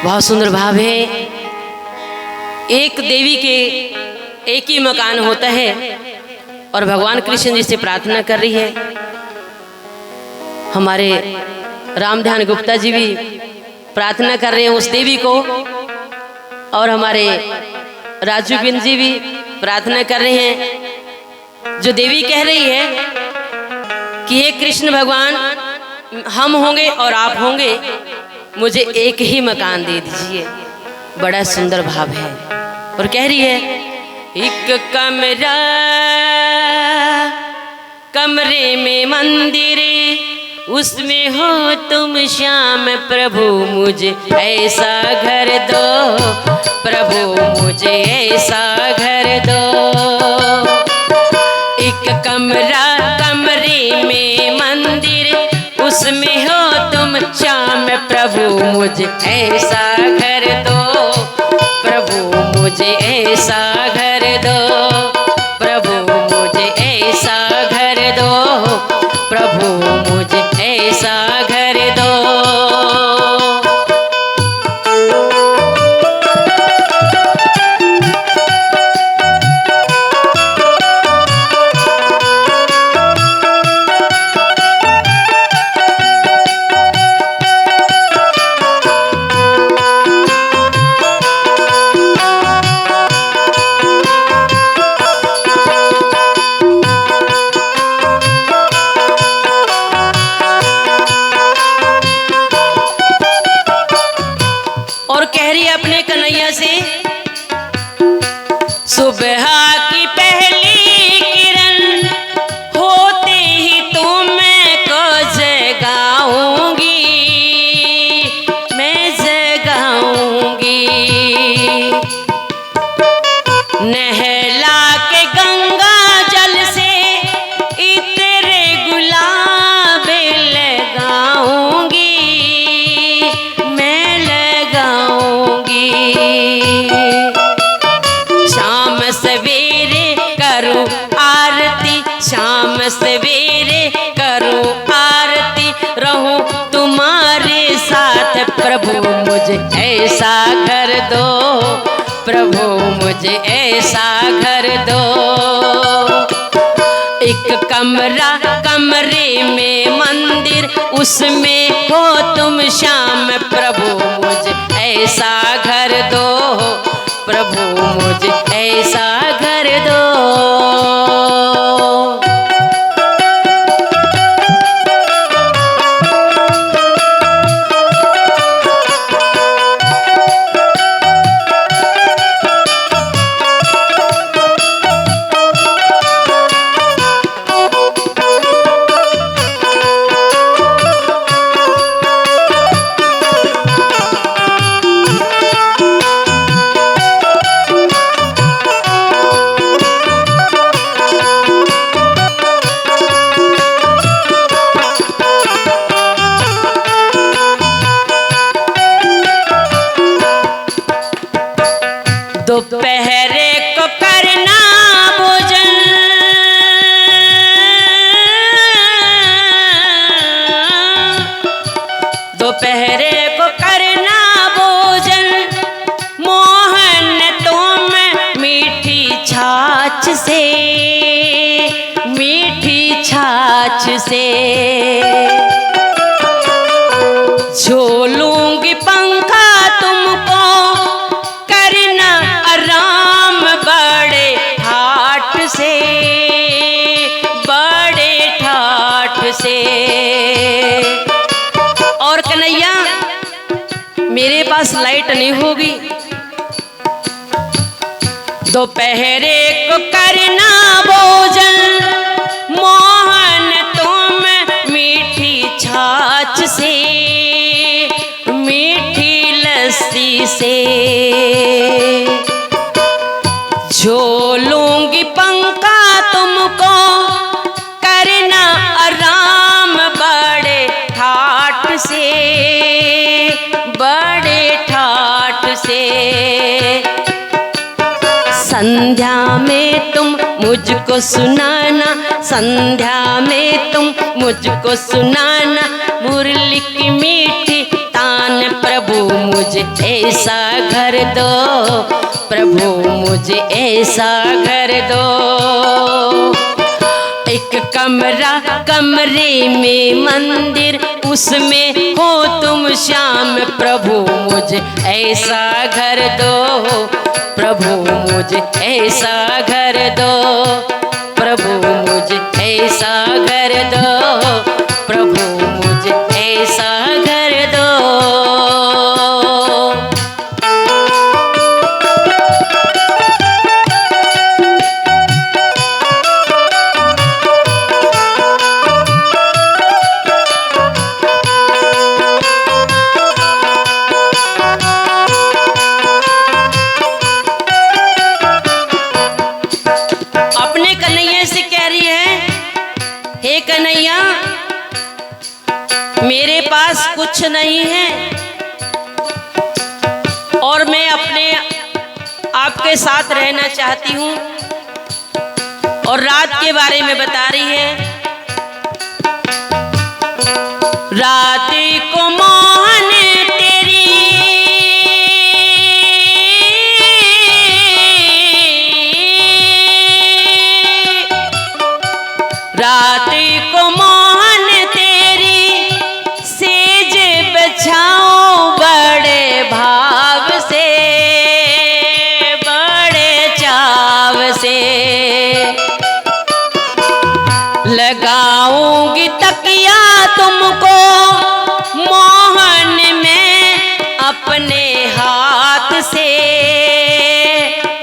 बहुत सुंदर भाव है। एक देवी के एक ही मकान होता है और भगवान कृष्ण जी से प्रार्थना कर रही है। हमारे रामध्यान गुप्ता जी भी प्रार्थना कर रहे हैं उस देवी को, और हमारे राजू बिन जी भी प्रार्थना कर रहे हैं। जो देवी कह रही है कि हे कृष्ण भगवान, हम होंगे और आप होंगे, मुझे एक ही मकान दे दीजिए। बड़ा सुंदर भाव है। और कह रही है, एक कमरा कमरे में मंदिर, उसमें हो तुम श्याम प्रभु, मुझे ऐसा घर दो, प्रभु मुझे ऐसा घर दो। एक कमरा कमरे में मंदिर, उसमें हो तुम श्याम प्रभु, मुझे ऐसा घर दो, प्रभु मुझे ऐसा घर दो, प्रभु मुझे ऐसा घर दो, प्रभु मुझे ऐसा घर दो। सुबह की पहली किरण होते ही तो मैं को जगाऊंगी, मैं जगाऊंगी। नहला के गंगा जल से इतने गुलाब लगाऊंगी, मैं लगाऊंगी। सवेरे करूं आरती, शाम सवेरे करूं आरती, रहूं तुम्हारे साथ, प्रभु मुझे ऐसा घर दो, प्रभु मुझे ऐसा घर दो। एक कमरा कमरे में मंदिर, उसमें हो तुम श्याम प्रभु, मुझे ऐसा घर दो, प्रभु मुझे ऐसा घर दो। दोपहरे को करना भोजन, दोपहरे को करना भोजन, मोहन तुम मीठी छाछ से, मीठी छाछ से झोलूंगी पंखा तुमको, करना आराम बड़े ठाठ से, बड़े ठाठ से। और कन्हैया मेरे पास लाइट नहीं होगी, दोपहरे को करना भोजन, मोहन तुम मीठी छाछ से, मीठी लस्सी से झोलूंगी पंखा तुमको, करना आराम बड़े ठाठ से, बड़े ठाठ से। संध्या में तुम मुझको सुनाना, संध्या में तुम मुझको सुनाना, मुरली की मीठी तान प्रभु मुझे मुझे ऐसा घर दो, प्रभु मुझे ऐसा घर दो। एक कमरा, कमरे में मंदिर, उसमें हो तुम श्याम, प्रभु मुझे ऐसा घर दो, प्रभु मुझे ऐसा घर दो, प्रभु मुझे ऐसा घर दो, प्रभु मुझे ऐसा घर दो। अपने कन्हैया से कह रही है, हे कन्हैया मेरे पास कुछ नहीं है और मैं अपने आपके साथ रहना चाहती हूँ। और रात के बारे में बता रही है, रात को मोहन तेरी रात को मोहन तेरी सेज बछाऊं बड़े भाव से, बड़े चाव से। लगाऊंगी तकिया तुमको मोहन में अपने हाथ से,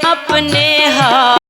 अपने हाथ